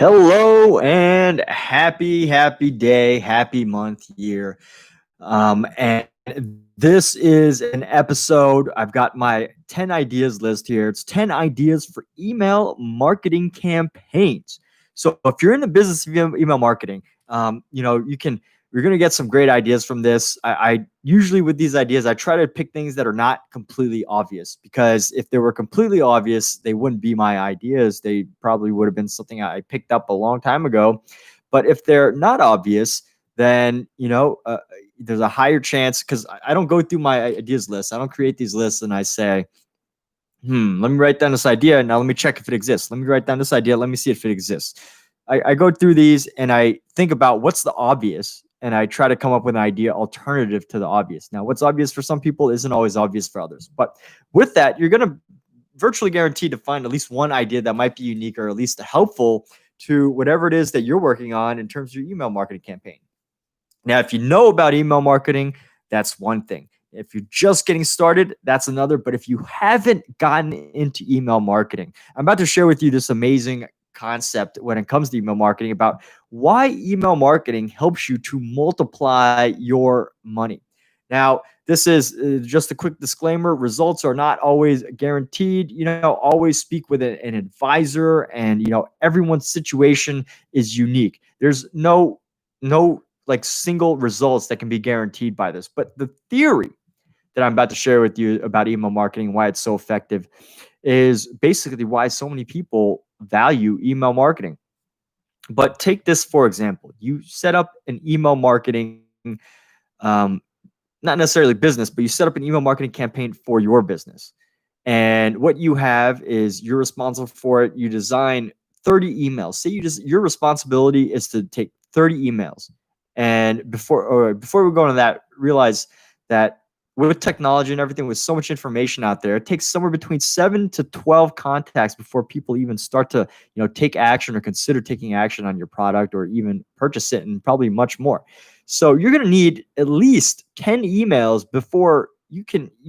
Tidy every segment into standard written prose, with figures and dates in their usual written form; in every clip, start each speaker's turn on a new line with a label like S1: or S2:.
S1: Hello and happy day, happy month, year. And this is an episode. I've got my 10 ideas list here. It's 10 ideas for email marketing campaigns. So if you're in the business of email marketing, you're going to get some great ideas from this. I usually with these ideas, I try to pick things that are not completely obvious, because if they were completely obvious, they wouldn't be my ideas. They probably would have been something I picked up a long time ago. But if they're not obvious, then there's a higher chance, because I don't go through my ideas list. I don't create these lists and I say, let me write down this idea. Now let me check if it exists. Let me write down this idea. Let me see if it exists. I go through these and I think about what's the obvious, and I try to come up with an idea alternative to the obvious. Now, what's obvious for some people isn't always obvious for others. But with that, you're going to virtually guaranteed to find at least one idea that might be unique, or at least helpful to whatever it is that you're working on in terms of your email marketing campaign. Now, if you know about email marketing, that's one thing. If you're just getting started, that's another. But if you haven't gotten into email marketing, I'm about to share with you this amazing concept when it comes to email marketing about why email marketing helps you to multiply your money. Now, this is just a quick disclaimer. Results are not always guaranteed. Always speak with an advisor, and everyone's situation is unique. There's no like single results that can be guaranteed by this. But the theory that I'm about to share with you about email marketing, why it's so effective, is basically why so many people value email marketing. But take this for example. You set up an email marketing, not necessarily business, but you set up an email marketing campaign for your business. And what you have is you're responsible for it. You design 30 emails. Say your responsibility is to take 30 emails. And before we go into that, realize that with technology and everything, with so much information out there, it takes somewhere between 7 to 12 contacts before people even start to, take action or consider taking action on your product or even purchase it, and probably much more. So you're going to need at least 10 emails before you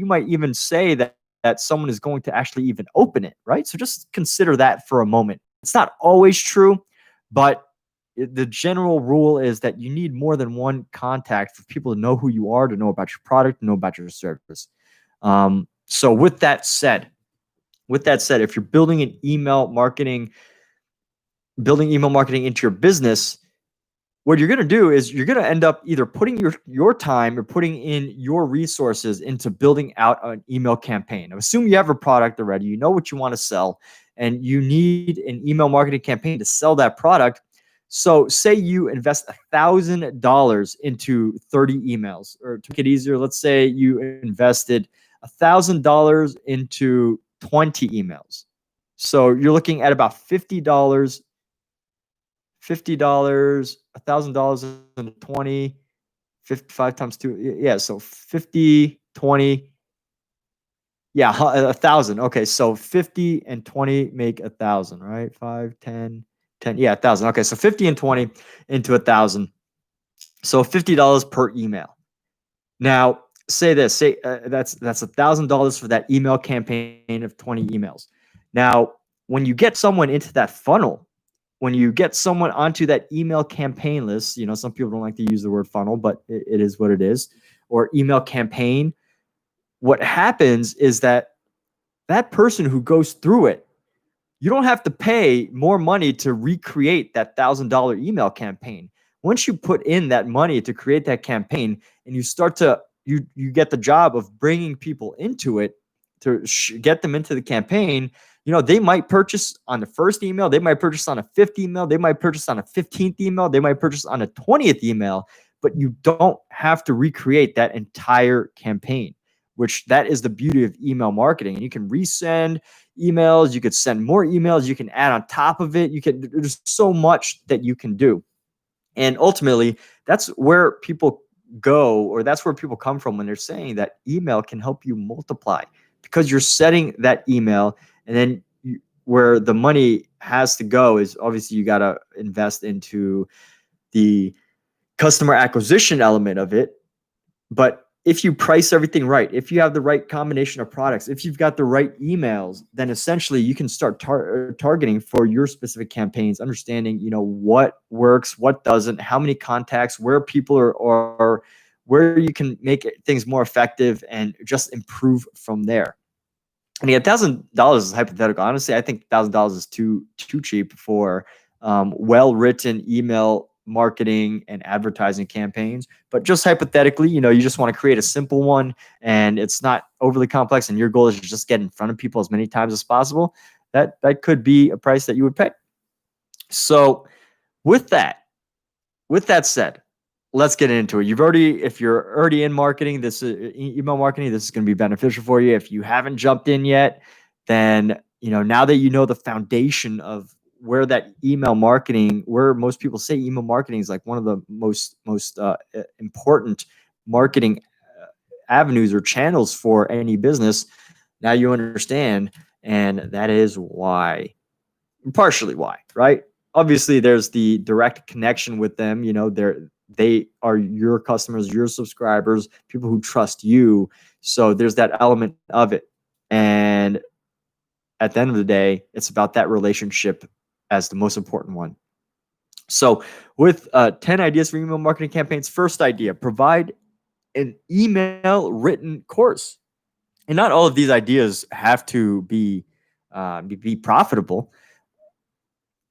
S1: might even say that someone is going to actually even open it, right? So just consider that for a moment. It's not always true, but the general rule is that you need more than one contact for people to know who you are, to know about your product, to know about your service. So with that said, if you're building email marketing into your business, what you're going to do is you're going to end up either putting your time or putting in your resources into building out an email campaign. Now, assume you have a product already, you know what you want to sell, and you need an email marketing campaign to sell that product. So say you invest $1,000 into 30 emails, or to make it easier, let's say you invested $1,000 into 20 emails. So you're looking at about $50, $1,000 into 20, 55 times 2. Yeah, so 50, 20. Yeah, 1,000. Okay, so 50 and 20 make 1,000, right? 5, 10, 10. Yeah, 1,000. Okay, so 50 and 20 into 1,000. So $50 per email. Now, say this. Say that's $1,000 for that email campaign of 20 emails. Now, when you get someone into that funnel, when you get someone onto that email campaign list, some people don't like to use the word funnel, but it is what it is, or email campaign. What happens is that person who goes through it, you don't have to pay more money to recreate that $1,000 email campaign. Once you put in that money to create that campaign, and you start to, you get the job of bringing people into it to get them into the campaign, they might purchase on the first email, they might purchase on a 5th email, they might purchase on a 15th email, they might purchase on a 20th email, but you don't have to recreate that entire campaign, which that is the beauty of email marketing. And you can resend emails, you could send more emails, you can add on top of it. There's so much that you can do. And ultimately, that's where people go, or that's where people come from when they're saying that email can help you multiply, because you're setting that email, and then where the money has to go is obviously you got to invest into the customer acquisition element of it. But if you price everything right, if you have the right combination of products, if you've got the right emails, then essentially you can start targeting for your specific campaigns, understanding, what works, what doesn't, how many contacts, where people are where you can make things more effective and just improve from there. I mean, $1,000 is hypothetical. Honestly, I think $1,000 is too cheap for well-written email marketing and advertising campaigns. But just hypothetically, you just want to create a simple one, and it's not overly complex, and your goal is to just get in front of people as many times as possible. That could be a price that you would pay. So, with that said, let's get into it. If you're already in marketing, this is email marketing, this is going to be beneficial for you. If you haven't jumped in yet, then, now that you know the foundation of where that email marketing, where most people say email marketing is like one of the most important marketing avenues or channels for any business, now you understand, and that is why, partially why, right? Obviously, there's the direct connection with them. They are your customers, your subscribers, people who trust you. So there's that element of it. And at the end of the day, it's about that relationship as the most important one. So with 10 ideas for email marketing campaigns, first idea, provide an email written course. And not all of these ideas have to be profitable.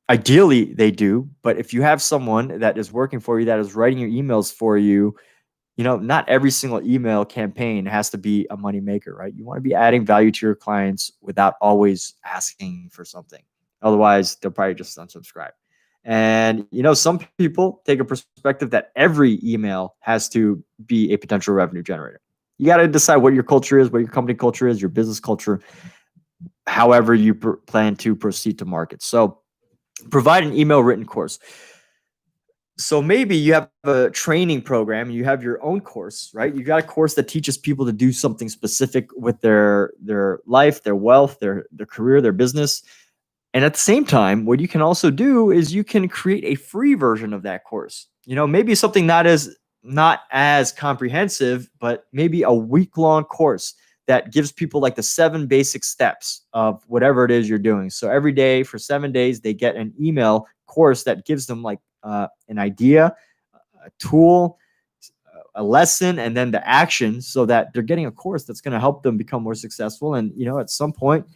S1: Ideally, they do. But if you have someone that is working for you, that is writing your emails for you, not every single email campaign has to be a money maker, right? You want to be adding value to your clients without always asking for something. Otherwise, they'll probably just unsubscribe. And, some people take a perspective that every email has to be a potential revenue generator. You got to decide what your culture is, what your company culture is, your business culture, however you plan to proceed to market. So provide an email written course. So maybe you have a training program, you have your own course, right? You got a course that teaches people to do something specific with their life, their wealth, their career, their business. And at the same time, what you can also do is you can create a free version of that course. Maybe something not as comprehensive, but maybe a week-long course that gives people like the 7 basic steps of whatever it is you're doing. So every day for 7 days, they get an email course that gives them like an idea, a tool, a lesson, and then the action, so that they're getting a course that's going to help them become more successful. And, at some point,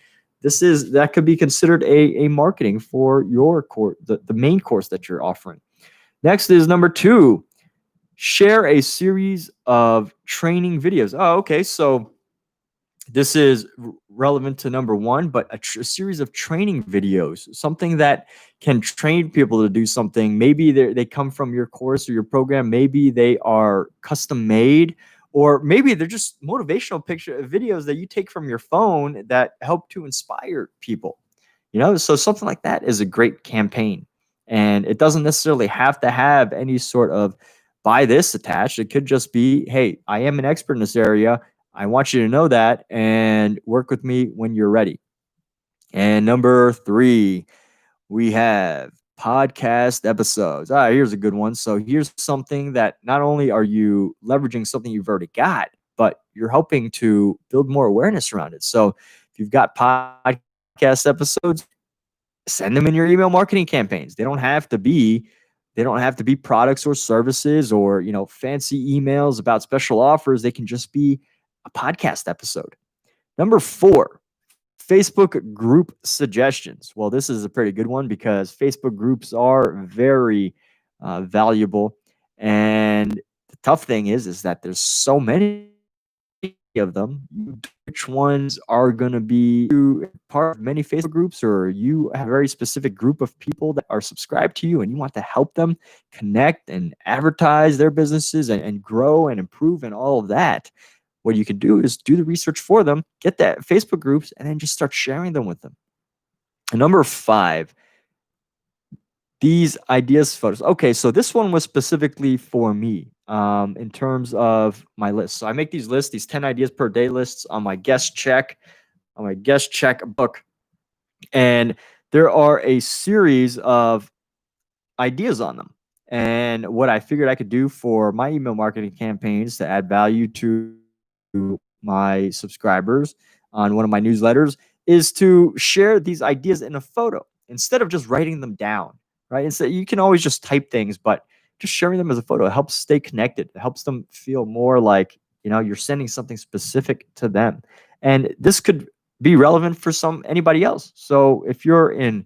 S1: that could be considered a marketing for your course, the main course that you're offering. Next is number 2, share a series of training videos. Oh, okay. So this is relevant to number 1, but a series of training videos, something that can train people to do something. Maybe they come from your course or your program. Maybe they are custom made, or maybe they're just motivational videos that you take from your phone that help to inspire people. So something like that is a great campaign, and it doesn't necessarily have to have any sort of buy this attached. It could just be, hey, I am an expert in this area. I want you to know that, and work with me when you're ready. And number 3, we have podcast episodes. Here's a good one. So here's something that not only are you leveraging something you've already got, but you're helping to build more awareness around it. So if you've got podcast episodes, send them in your email marketing campaigns. They don't have to be products or services or, fancy emails about special offers. They can just be a podcast episode. Number 4, Facebook group suggestions. Well, this is a pretty good one because Facebook groups are very valuable. And the tough thing is that there's so many of them. Which ones are going to be part of many Facebook groups, or you have a very specific group of people that are subscribed to you and you want to help them connect and advertise their businesses and grow and improve and all of that. What you can do is do the research for them, get that Facebook groups, and then just start sharing them with them. And number 5, these ideas photos. Okay, so this one was specifically for me in terms of my list. So I make these lists, these 10 ideas per day lists on my guest check book. And there are a series of ideas on them. And what I figured I could do for my email marketing campaigns to add value to my subscribers on one of my newsletters is to share these ideas in a photo instead of just writing them down, right? Instead, you can always just type things, but just sharing them as a photo, it helps stay connected. It helps them feel more like, you're sending something specific to them. And this could be relevant for anybody else. So if you're in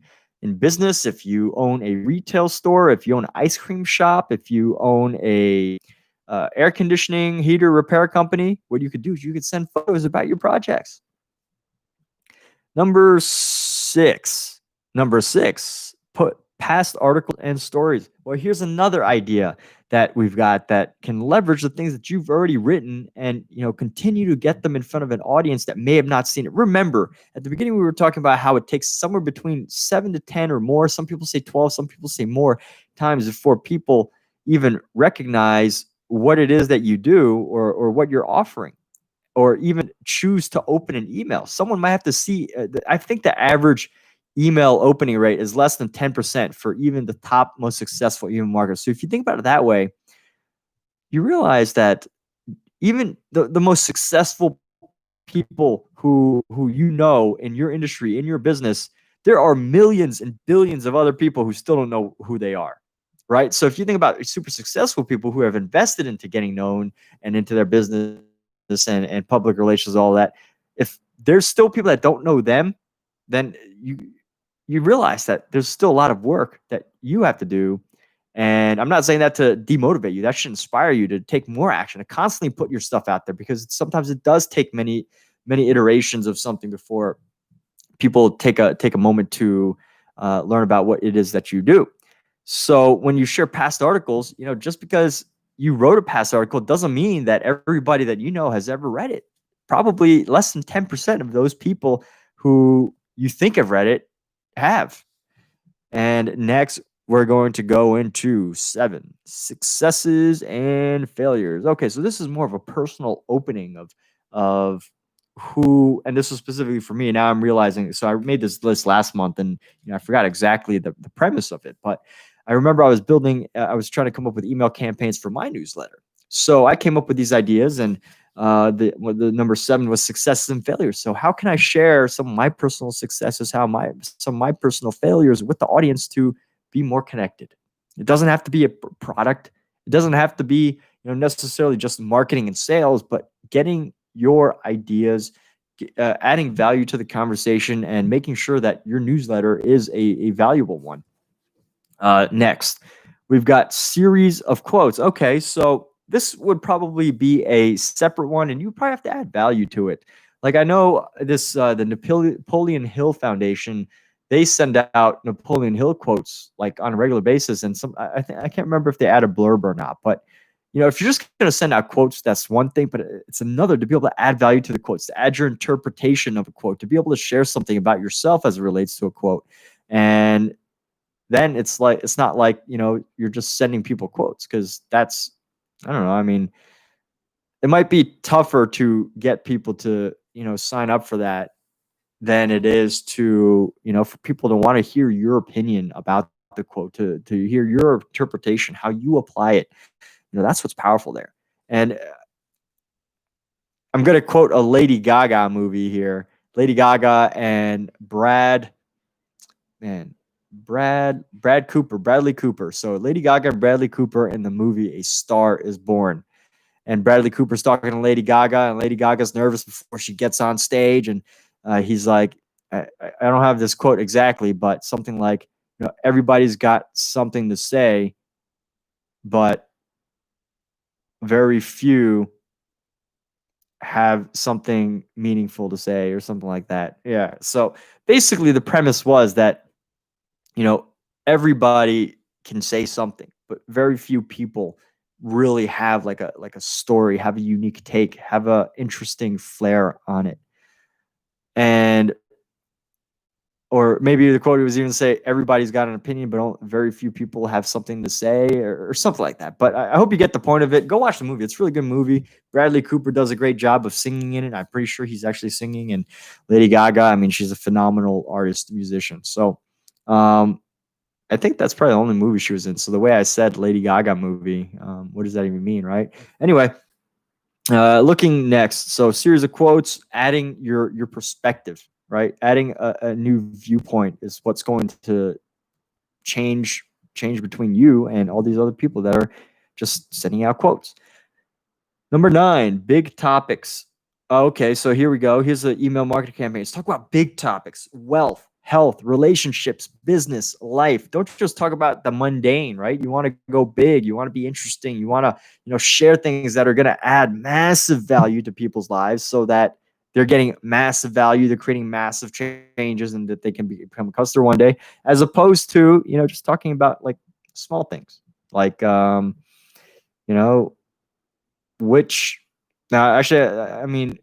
S1: business, if you own a retail store, if you own an ice cream shop, if you own a air conditioning heater repair company, what you could do is you could send photos about your projects. Number six, put past articles and stories. Well, here's another idea that we've got that can leverage the things that you've already written and continue to get them in front of an audience that may have not seen it. Remember, at the beginning we were talking about how it takes somewhere between 7 to 10 or more, some people say 12, some people say more times before people even recognize what it is that you do or what you're offering, or even choose to open an email. Someone might have to see. I think the average email opening rate is less than 10% for even the top most successful email marketers. So if you think about it that way, you realize that even the most successful people who in your industry, in your business, there are millions and billions of other people who still don't know who they are. Right. So if you think about super successful people who have invested into getting known and into their business and public relations, all that, if there's still people that don't know them, then you realize that there's still a lot of work that you have to do. And I'm not saying that to demotivate you. That should inspire you to take more action, to constantly put your stuff out there, because sometimes it does take many iterations of something before people take a moment to learn about what it is that you do. So when you share past articles, just because you wrote a past article doesn't mean that everybody that has ever read it. Probably less than 10% of those people who you think have read it have. And next, we're going to go into 7 successes and failures. Okay, so this is more of a personal opening of who, and this was specifically for me. Now I'm realizing. So I made this list last month, and I forgot exactly the premise of it, but I remember I was trying to come up with email campaigns for my newsletter. So I came up with these ideas, and the number 7 was successes and failures. So how can I share some of my personal successes, some of my personal failures with the audience to be more connected? It doesn't have to be a product. It doesn't have to be necessarily just marketing and sales, but getting your ideas, adding value to the conversation, and making sure that your newsletter is a valuable one. Next, we've got series of quotes. Okay, so this would probably be a separate one, and you probably have to add value to it. Like, I know this, the Napoleon Hill Foundation, they send out Napoleon Hill quotes like on a regular basis, and I can't remember if they add a blurb or not, but if you're just going to send out quotes, that's one thing, but it's another to be able to add value to the quotes, to add your interpretation of a quote, to be able to share something about yourself as it relates to a quote. And then it's not like you're just sending people quotes, because that's, I don't know, I mean, it might be tougher to get people to sign up for that than it is to for people to want to hear your opinion about the quote, to hear your interpretation, how you apply it. That's what's powerful there. And I'm going to quote a Lady Gaga movie here. Lady Gaga and Bradley Cooper. So Lady Gaga and Bradley Cooper in the movie A Star Is Born. And Bradley Cooper's talking to Lady Gaga, and Lady Gaga's nervous before she gets on stage. And he's like, I don't have this quote exactly, but something like, everybody's got something to say, but very few have something meaningful to say, or something like that. Yeah. So basically the premise was that, everybody can say something, but very few people really have like a story, have a unique take, have a interesting flair on it. And or maybe the quote was even say, everybody's got an opinion, but very few people have something to say, or something like that. But I hope you get the point of it. Go watch the movie. It's a really good movie. Bradley Cooper does a great job of singing in it. I'm pretty sure he's actually singing. And Lady Gaga, I mean, she's a phenomenal artist, musician. So I think that's probably the only movie she was in. So the way I said Lady Gaga movie, what does that even mean, right? Anyway, looking next. So series of quotes, adding your perspective, right? Adding a new viewpoint is what's going to change between you and all these other people that are just sending out quotes. Number 9, big topics. Okay, so here we go. Here's the email marketing campaign. Let's talk about big topics: wealth, health, relationships, business, life. Don't just talk about the mundane, right? You want to go big. You want to be interesting. You want to, share things that are going to add massive value to people's lives, so that they're getting massive value. They're creating massive changes, and that they can become a customer one day, as opposed to, just talking about like small things, like, you know, which now actually, I mean,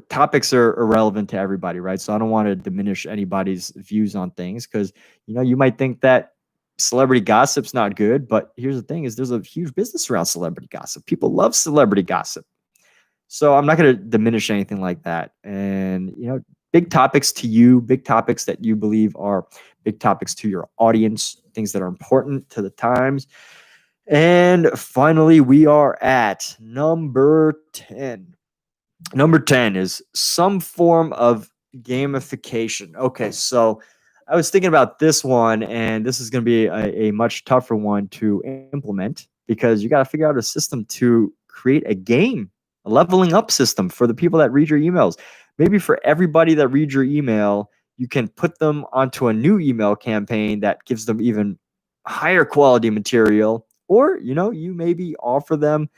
S1: topics are irrelevant to everybody, right? So I don't want to diminish anybody's views on things, because you might think that celebrity gossip's not good, but here's the thing: is there's a huge business around celebrity gossip. People love celebrity gossip. So I'm not going to diminish anything like that. And big topics to you, big topics that you believe are big topics to your audience, things that are important to the times. And finally, we are at number 10. Number 10 is some form of gamification. Okay, so I was thinking about this one, and this is going to be a much tougher one to implement, because you got to figure out a system to create a game, a leveling up system for the people that read your emails. Maybe for everybody that reads your email, you can put them onto a new email campaign that gives them even higher quality material, or you maybe offer them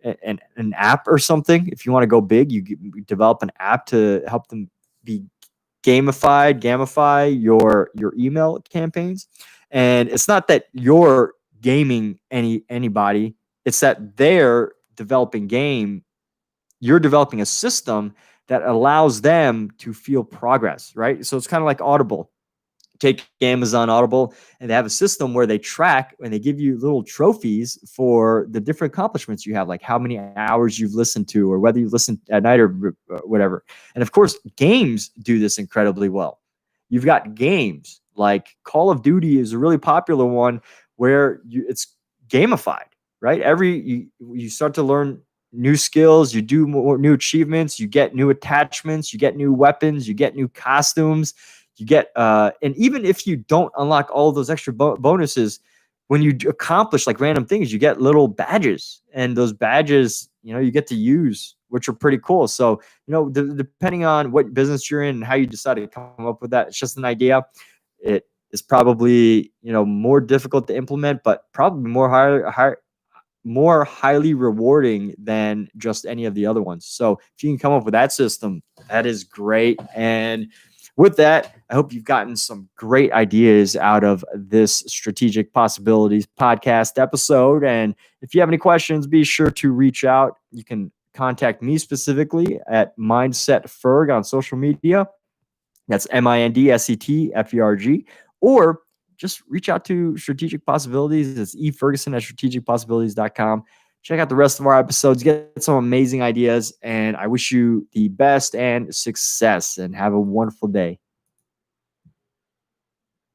S1: an app or something. If you want to go big, you develop an app to help them be gamify your email campaigns. And it's not that you're gaming anybody, it's that they're developing game. You're developing a system that allows them to feel progress, right? So it's kind of like Audible. Take Amazon Audible, and they have a system where they track and they give you little trophies for the different accomplishments you have, like how many hours you've listened to, or whether you listen at night or whatever. And of course, games do this incredibly well. You've got games like Call of Duty is a really popular one, where it's gamified, right? You start to learn new skills, you do more new achievements, you get new attachments, you get new weapons, you get new costumes, you get and even if you don't unlock all of those extra bonuses, when you accomplish like random things, you get little badges, and those badges you get to use, which are pretty cool. So depending on what business you're in and how you decide to come up with that, it's just an idea. It is probably more difficult to implement, but probably more highly rewarding than just any of the other ones. So if you can come up with that system, that is great. And with that, I hope you've gotten some great ideas out of this Strategic Possibilities podcast episode. And if you have any questions, be sure to reach out. You can contact me specifically at MindsetFerg on social media. That's MindsetFerg. Or just reach out to Strategic Possibilities. It's eFerguson at strategicpossibilities.com. Check out the rest of our episodes, get some amazing ideas, and I wish you the best and success, and have a wonderful day.